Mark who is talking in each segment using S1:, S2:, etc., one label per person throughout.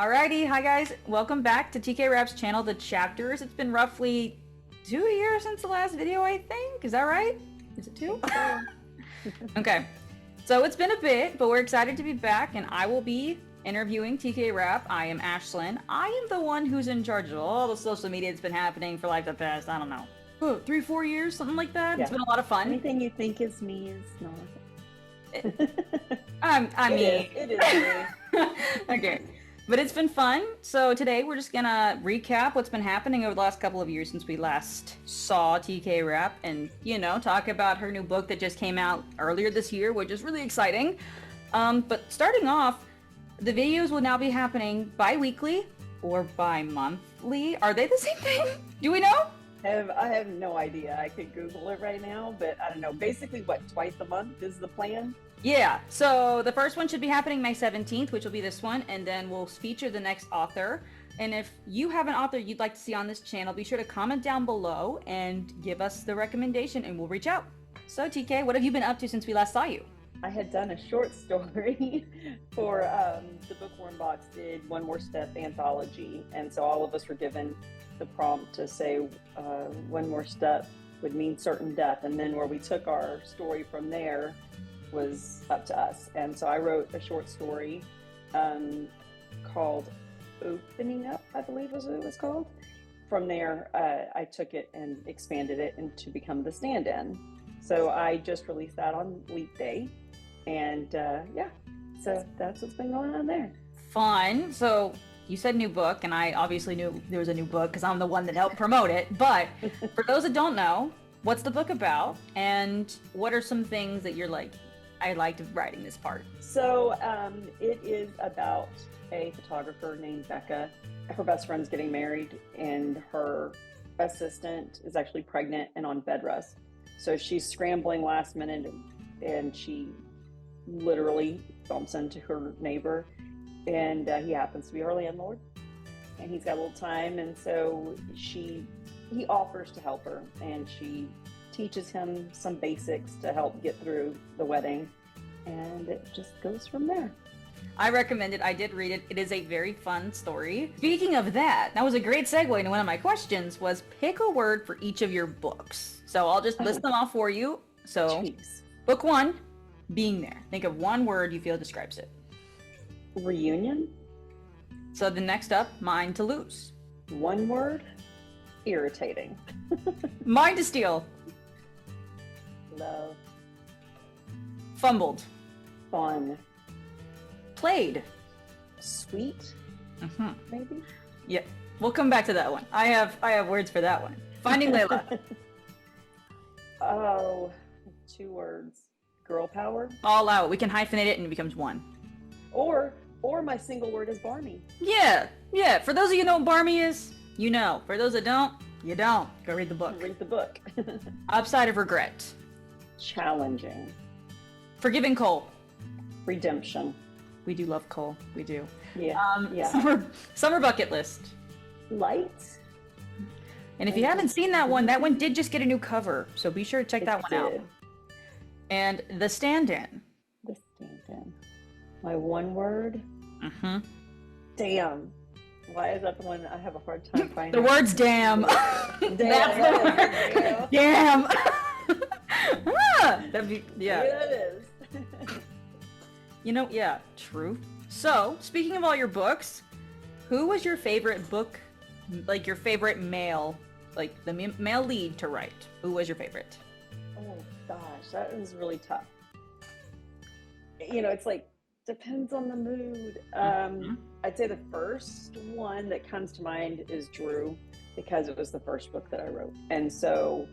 S1: Alrighty, hi guys. Welcome back to TK Rapp's channel, The Chapters. It's been roughly 2 years since the last video, I think. Is that right? Is it 2? Okay. So it's been a bit, but we're excited to be back, and I will be interviewing TK Rapp. I am Ashlyn. I am the one who's in charge of all the social media that's been happening for like the past, I don't know, 3-4 years, something like that. Yeah. It's been a lot of fun.
S2: Anything you think is me is not.
S1: It is. Okay. But it's been fun. So today we're just gonna recap what's been happening over the last couple of years since we last saw TK Rapp and, talk about her new book that just came out earlier this year, which is really exciting. But starting off, the videos will now be happening bi-weekly or bi-monthly. Are they the same thing? Do we know?
S2: I have no idea. I could Google it right now, but I don't know. Basically, twice a month is the plan?
S1: Yeah, so the first one should be happening May 17th, which will be this one, and then we'll feature the next author. And if you have an author you'd like to see on this channel, be sure to comment down below and give us the recommendation, and we'll reach out. So TK, what have you been up to since we last saw you?
S2: I had done a short story for the Bookworm Box did One More Step anthology, and so all of us were given the prompt to say one more step would mean certain death, and then where we took our story from there was up to us. And so I wrote a short story called Opening Up, I believe was what it was called. From there, I took it and expanded it to become the stand-in. So I just released that on Leap Day. And so that's what's been going on there.
S1: Fun. So you said new book, and I obviously knew there was a new book because I'm the one that helped promote it. But for those that don't know, what's the book about? And what are some things that you're like, I liked writing this part?
S2: So it is about a photographer named Becca. Her best friend's getting married, and her assistant is actually pregnant and on bed rest. So she's scrambling last minute, and she literally bumps into her neighbor, and he happens to be her landlord, and he's got a little time, and so he offers to help her, and she teaches him some basics to help get through the wedding, and it just goes from there.
S1: I recommend it. I did read it. It is a very fun story. Speaking of that was a great segue into one of my questions was pick a word for each of your books. So I'll just list them off for you. So
S2: Jeez.
S1: Book 1, being there. Think of one word you feel describes it.
S2: Reunion.
S1: So the next up, Mind to Lose.
S2: One word, irritating.
S1: Mind to Steal.
S2: Love.
S1: Fumbled.
S2: Fun.
S1: Played.
S2: Sweet. Maybe.
S1: Yeah, we'll come back to that one. I have words for that one. Finding Layla.
S2: Oh, 2 words. Girl power.
S1: All out. We can hyphenate it and it becomes one.
S2: Or my single word is Barney.
S1: Yeah. For those of you who know what Barney is, you know. For those that don't, you don't. Go read the book.
S2: Read the book.
S1: Upside of regret.
S2: Challenging.
S1: Forgiving Cole.
S2: Redemption.
S1: We do love Cole. We do.
S2: Yeah.
S1: Summer bucket list.
S2: Light.
S1: And if you haven't seen that one did just get a new cover. So be sure to check that one out. And The Stand-In.
S2: The Stand-In. My one word. Damn. Why is that the one I have a hard time finding?
S1: The word's damn. That's the word. Damn. That'd be, yeah.
S2: Maybe that is.
S1: Yeah, true. So, speaking of all your books, who was your favorite book, like your favorite male, like the male lead to write? Who was your favorite?
S2: Oh gosh, that was really tough. It's like, depends on the mood. I'd say the first one that comes to mind is Drew, because it was the first book that I wrote. And so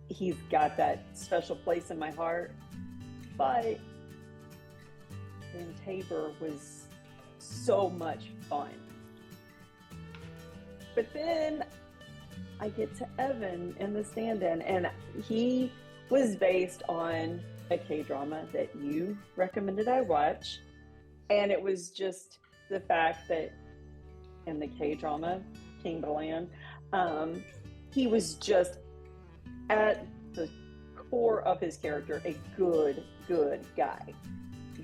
S2: he's got that special place in my heart. But then Tabor was so much fun. But then I get to Evan in The Stand-In, and he was based on a K-drama that you recommended I watch. And it was just the fact that in the K-drama, King Balan, he was just at the core of his character, a good guy.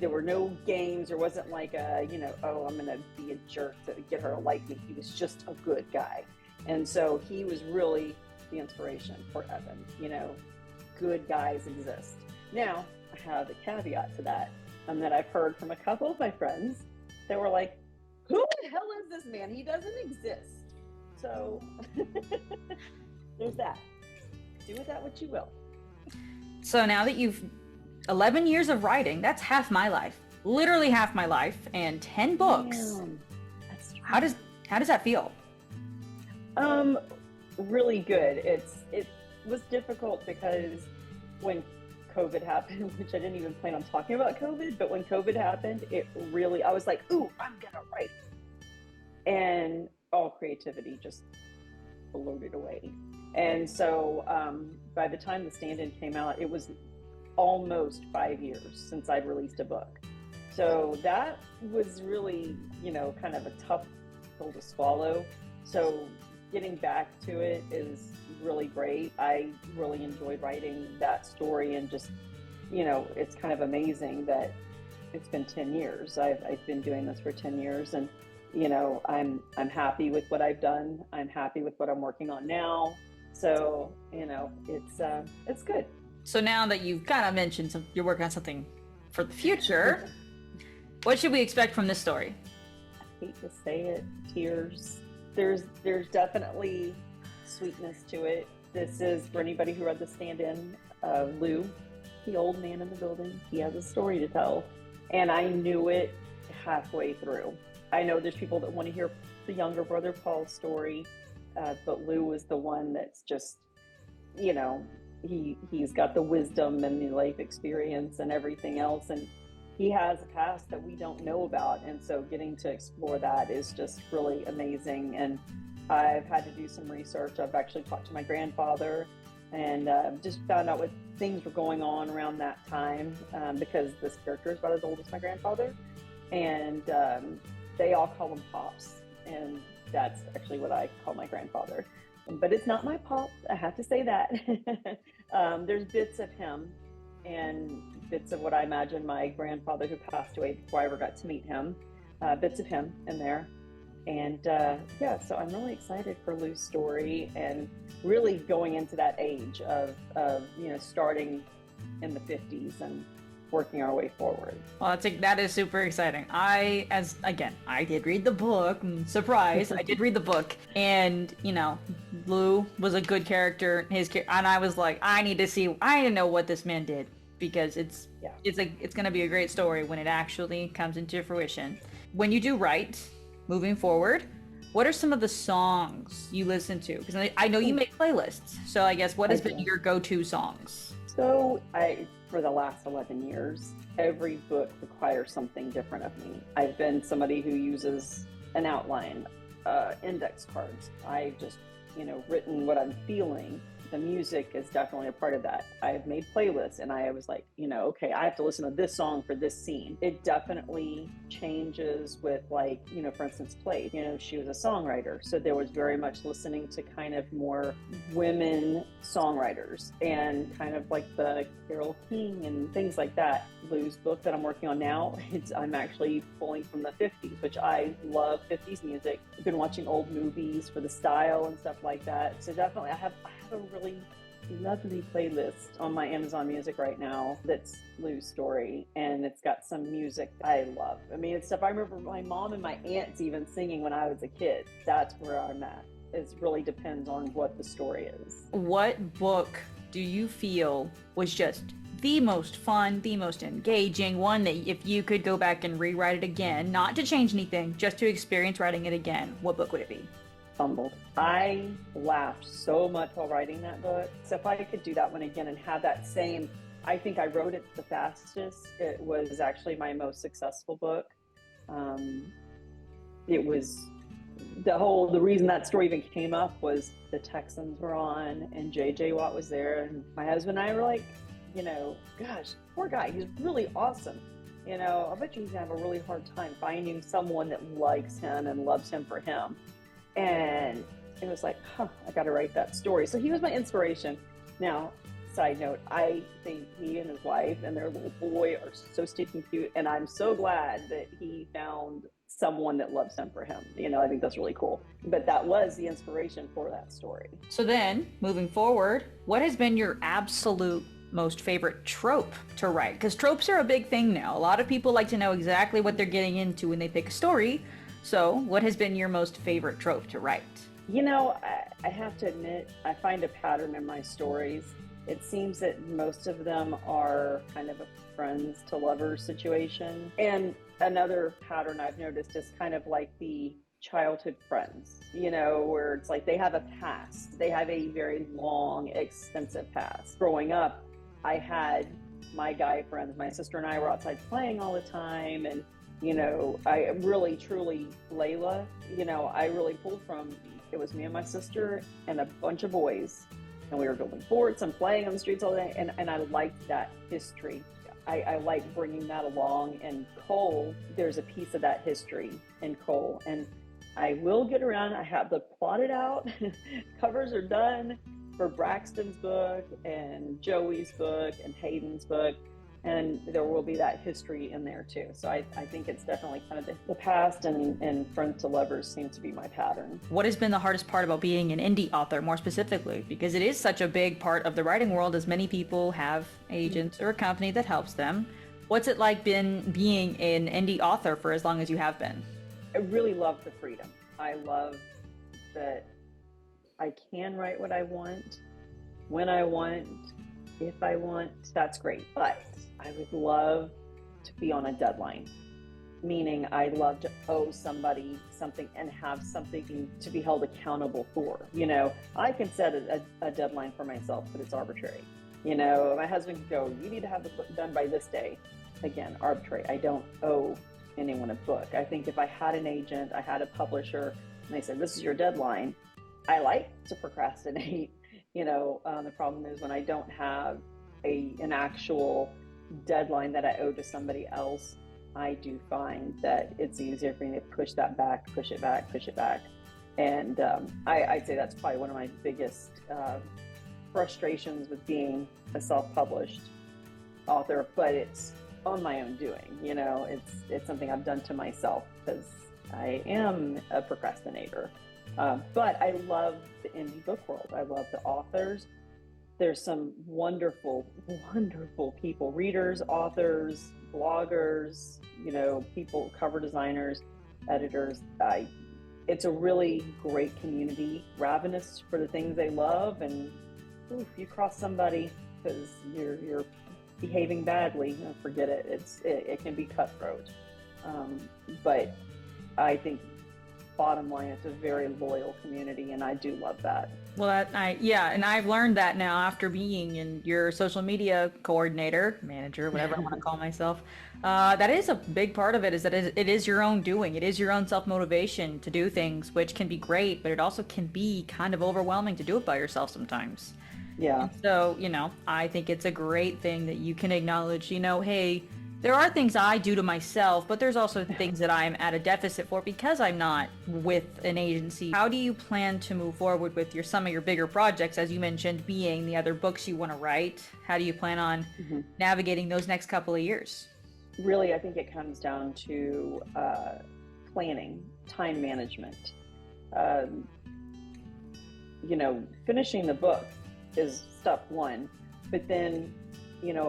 S2: there were no games. There wasn't like a, oh, I'm going to be a jerk to get her to like me. He was just a good guy. And so he was really the inspiration for Evan. Good guys exist. Now, I have a caveat to that, that I've heard from a couple of my friends that were like, who the hell is this man? He doesn't exist. So there's that. Do with that what you will.
S1: So now that you've 11 years of writing, that's half my life, literally half my life, and 10 books.
S2: Damn.
S1: How does that feel?
S2: Really good. It was difficult because when COVID happened, which I didn't even plan on talking about COVID, but when COVID happened, I was like, ooh, I'm gonna write. And all creativity just bloated away. And so by the time The Stand-In came out, it was almost 5 years since I'd released a book. So that was really, kind of a tough pill to swallow. So getting back to it is really great. I really enjoyed writing that story, and just, it's kind of amazing that it's been 10 years. I've been doing this for 10 years, and I'm happy with what I've done. I'm happy with what I'm working on now. So, it's good.
S1: So now that you've kind of mentioned you're working on something for the future, what should we expect from this story?
S2: I hate to say it, tears. There's definitely sweetness to it. This is, for anybody who read The Stand-In, Lou, the old man in the building. He has a story to tell, and I knew it halfway through. I know there's people that want to hear the younger brother Paul's story, but Lou is the one that's just, he's got the wisdom and the life experience and everything else, and he has a past that we don't know about, and so getting to explore that is just really amazing. And I've had to do some research. I've actually talked to my grandfather, and just found out what things were going on around that time, because this character is about as old as my grandfather, and they all call him Pops, and that's actually what I call my grandfather. But it's not my pop, I have to say that. There's bits of him and bits of what I imagine my grandfather, who passed away before I ever got to meet him, bits of him in there. And so I'm really excited for Lou's story, and really going into that age of starting in the 50s and working our way forward.
S1: Well, that is super exciting. I did read the book. Surprise, I did read the book, and Lou was a good character. And I was like, I need to know what this man did, because it's going to be a great story when it actually comes into fruition. When you do write, moving forward, what are some of the songs you listen to? Because I know you make playlists. So I guess what has been your go-to songs?
S2: So for the last 11 years, every book requires something different of me. I've been somebody who uses an outline, index cards. I've just, written what I'm feeling. The music is definitely a part of that. I've made playlists, and I was like, okay, I have to listen to this song for this scene. It definitely changes with, like, for instance, Play. She was a songwriter, so there was very much listening to kind of more women songwriters, and kind of like the Carole King and things like that. Lou's book that I'm working on now, I'm actually pulling from the 50s, which I love 50s music. I've been watching old movies for the style and stuff like that. So definitely I have a really lovely playlist on my Amazon Music right now that's Lou's story, and it's got some music I love. I mean, it's stuff I remember my mom and my aunts even singing when I was a kid. That's where I'm at. It really depends on what the story is.
S1: What book do you feel was just the most fun, the most engaging one, that if you could go back and rewrite it again, not to change anything, just to experience writing it again, what book would it be?
S2: Fumbled. I laughed so much while writing that book. So if I could do that one again and have that same, I think I wrote it the fastest. It was actually my most successful book. It was the reason that story even came up was the Texans were on, and J.J. Watt was there, and my husband and I were like, gosh, poor guy, he's really awesome. I bet you he's gonna have a really hard time finding someone that likes him and loves him for him. And it was like, I got to write that story. So he was my inspiration. Now, side note, I think he and his wife and their little boy are so stinking cute, and I'm so glad that he found someone that loves him for him. I think that's really cool. But that was the inspiration for that story.
S1: So then, moving forward, what has been your absolute most favorite trope to write? Because tropes are a big thing now. A lot of people like to know exactly what they're getting into when they pick a story. So, what has been your most favorite trope to write?
S2: I have to admit, I find a pattern in my stories. It seems that most of them are kind of a friends to lovers situation. And another pattern I've noticed is kind of like the childhood friends, where it's like they have a past. They have a very long, extensive past. Growing up, I had my guy friends. My sister and I were outside playing all the time. And, I really, truly, Layla, I really pulled from, it was me and my sister and a bunch of boys. And we were building forts and playing on the streets all day. And I liked that history. I like bringing that along. And Cole, there's a piece of that history in Cole. And I will get around. I have the plotted out. Covers are done for Braxton's book and Joey's book and Hayden's book. And there will be that history in there too. So I think it's definitely kind of the past and friends to lovers seems to be my pattern.
S1: What has been the hardest part about being an indie author, more specifically? Because it is such a big part of the writing world, as many people have agents or a company that helps them. What's it like being an indie author for as long as you have been?
S2: I really love the freedom. I love that I can write what I want, when I want, if I want. That's great. But I would love to be on a deadline, meaning I love to owe somebody something and have something to be held accountable for. I can set a deadline for myself, but it's arbitrary. My husband can go, you need to have the book done by this day. Again, arbitrary. I don't owe anyone a book. I think if I had an agent, I had a publisher, and they said, this is your deadline, I like to procrastinate. The problem is when I don't have an actual deadline that I owe to somebody else, I do find that it's easier for me to push that back, push it back. And I'd say that's probably one of my biggest frustrations with being a self-published author, but it's on my own doing. It's something I've done to myself because I am a procrastinator. But I love the indie book world. I love the authors. There's some wonderful, wonderful people, readers, authors, bloggers, people, cover designers, editors. It's a really great community, ravenous for the things they love. And if you cross somebody because you're behaving badly, forget it. It can be cutthroat. But I think bottom line, it's a very loyal community, and I do love that.
S1: Well, and I've learned that now after being in your social media coordinator, manager, whatever I want to call myself. That is a big part of it, is that it is your own doing. It is your own self-motivation to do things, which can be great, but it also can be kind of overwhelming to do it by yourself sometimes.
S2: Yeah.
S1: And so, I think it's a great thing that you can acknowledge, hey, there are things I do to myself, but there's also things that I'm at a deficit for because I'm not with an agency. How do you plan to move forward with some of your bigger projects, as you mentioned, being the other books you want to write? How do you plan on navigating those next couple of years?
S2: Really, I think it comes down to planning, time management. Finishing the book is step one, but then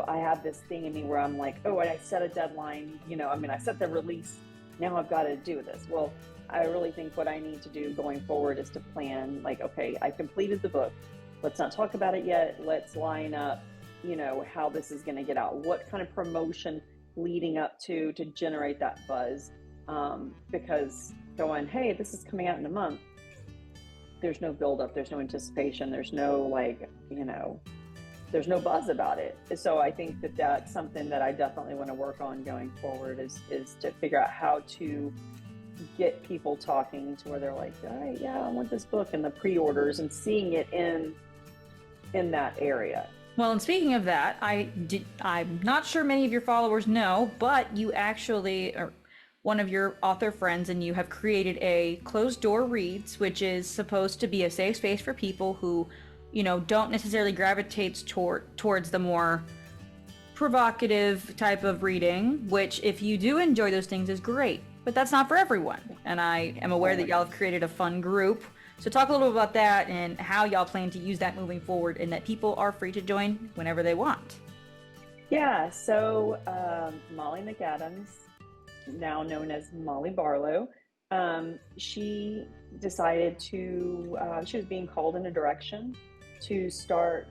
S2: I have this thing in me where I'm like, oh, I set a deadline, I set the release. Now I've got to do this. Well, I really think what I need to do going forward is to plan, like, okay, I completed the book. Let's not talk about it yet. Let's line up, how this is going to get out. What kind of promotion leading up to generate that buzz. Because going, hey, this is coming out in a month. There's no buildup. There's no anticipation. There's no there's no buzz about it. So I think that that's something that I definitely want to work on going forward is to figure out how to get people talking to where they're like, all right, yeah, I want this book, and the pre-orders and seeing it in that area.
S1: Well, and speaking of that, I'm not sure many of your followers know, but you actually are one of your author friends, and you have created a Closed Door Reads, which is supposed to be a safe space for people who don't necessarily gravitate towards the more provocative type of reading, which if you do enjoy those things is great, but that's not for everyone. And I am aware that y'all have created a fun group. So talk a little bit about that and how y'all plan to use that moving forward, and that people are free to join whenever they want.
S2: Yeah, so Molly McAdams, now known as Molly Barlow, she decided she was being called in a direction to start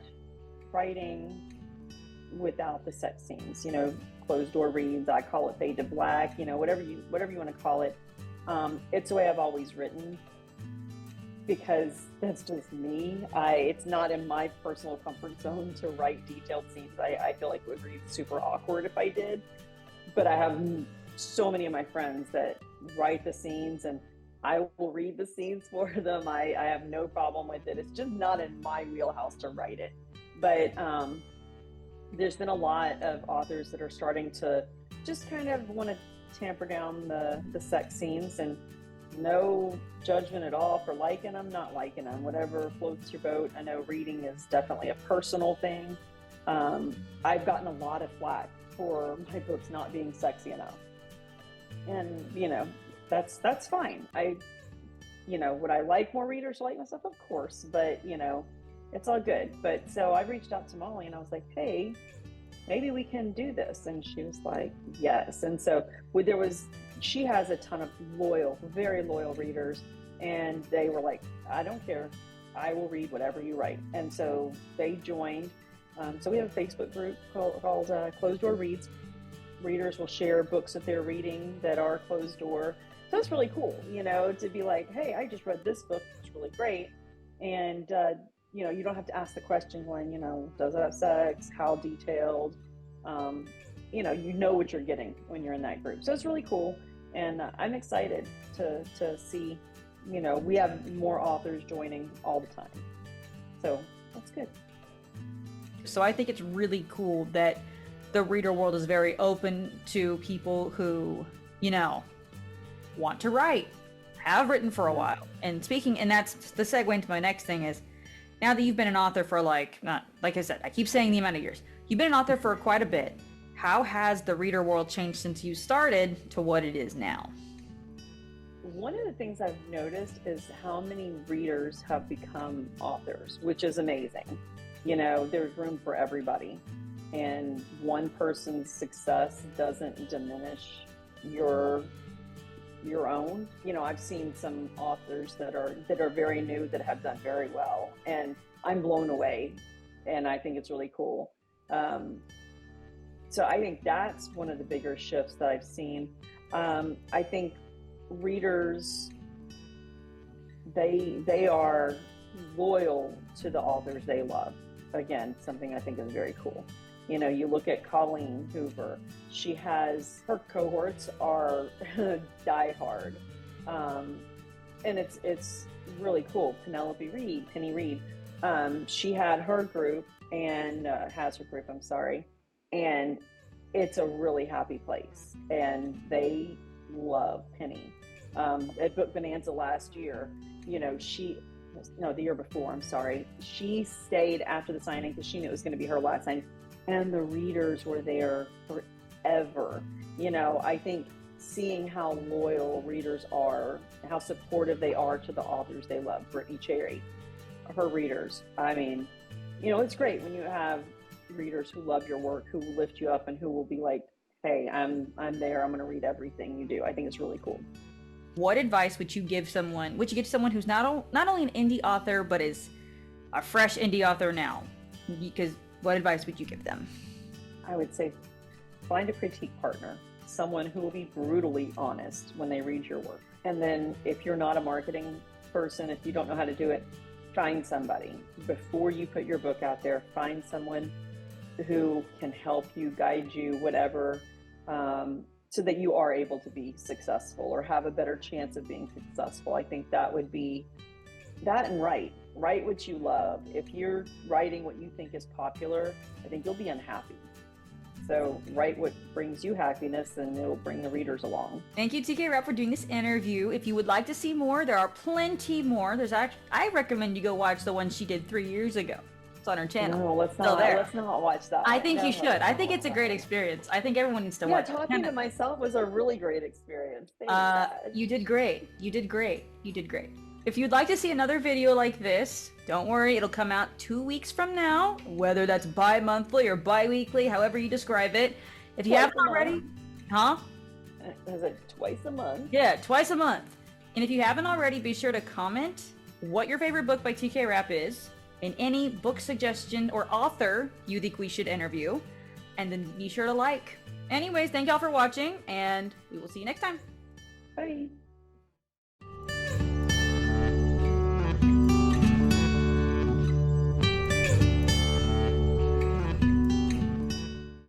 S2: writing without the sex scenes, closed door reads. I call it fade to black, whatever you want to call it. It's the way I've always written, because that's just me. It's not in my personal comfort zone to write detailed scenes. I feel like it would be super awkward if I did, but I have so many of my friends that write the scenes, and I will read the scenes for them. I have no problem with it. It's just not in my wheelhouse to write it. But there's been a lot of authors that are starting to just kind of want to tamper down the sex scenes, and no judgment at all for liking them, not liking them, whatever floats your boat. I know reading is definitely a personal thing. I've gotten a lot of flack for my books not being sexy enough. And, that's fine. Would I like more readers to like my stuff? Of course, but, it's all good. But so I reached out to Molly and I was like, hey, maybe we can do this. And she was like, yes. And so she has a ton of very loyal readers, and they were like, I don't care. I will read whatever you write. And so they joined. So we have a Facebook group called Closed Door Reads. Readers will share books that they're reading that are closed door. So it's really cool, to be like, hey, I just read this book. It's really great. And, you don't have to ask the question when, does it have sex? How detailed? You know what you're getting when you're in that group. So it's really cool. And I'm excited to see, we have more authors joining all the time. So that's good.
S1: So I think it's really cool that the reader world is very open to people who, want to write, have written for a while. And that's the segue into my next thing is, now that you've been an author for like I said, I keep saying the amount of years, you've been an author for quite a bit. How has the reader world changed since you started to what it is now?
S2: One of the things I've noticed is how many readers have become authors, which is amazing. There's room for everybody, and one person's success doesn't diminish your own. I've seen some authors that are very new that have done very well, and I'm blown away, and I think it's really cool. So I think that's one of the bigger shifts that I've seen. I think readers, they are loyal to the authors they love. Again, something I think is very cool. You look at Colleen Hoover, her cohorts are diehard. And it's really cool. Penny Reed, she had her group and has her group, I'm sorry. And it's a really happy place. And they love Penny. At Book Bonanza last year, the year before, I'm sorry, she stayed after the signing because she knew it was going to be her last signing. And the readers were there forever. I think seeing how loyal readers are, how supportive they are to the authors they love. Brittany Cherry, her readers. I mean, it's great when you have readers who love your work, who will lift you up, and who will be like, hey, I'm there. I'm going to read everything you do. I think it's really cool.
S1: What advice would you give someone who's not only an indie author, but is a fresh indie author now? Because what advice would you give them?
S2: I would say find a critique partner, someone who will be brutally honest when they read your work. And then if you're not a marketing person, if you don't know how to do it, find somebody. Before you put your book out there, find someone who can help you, guide you, whatever, so that you are able to be successful or have a better chance of being successful. I think that would be that, and write what you love. If you're writing what you think is popular, I think you'll be unhappy. So write what brings you happiness, and it'll bring the readers along.
S1: Thank you, TK Rapp, for doing this interview. If you would like to see more, there are plenty more. I recommend you go watch the one she did 3 years ago. It's on her channel.
S2: No, let's not watch that.
S1: I think you should. I think it's a great experience. I think everyone needs to watch it.
S2: Talking to myself was a really great experience.
S1: You did great. You did great. You did great. If you'd like to see another video like this, don't worry, it'll come out 2 weeks from now, whether that's bi-monthly or bi-weekly, however you describe it. If you haven't already,
S2: Is it twice a month?
S1: Yeah, twice a month. And if you haven't already, be sure to comment what your favorite book by TK Rapp is, and any book suggestion or author you think we should interview, and then be sure to like. Anyways, thank y'all for watching, and we will see you next time.
S2: Bye.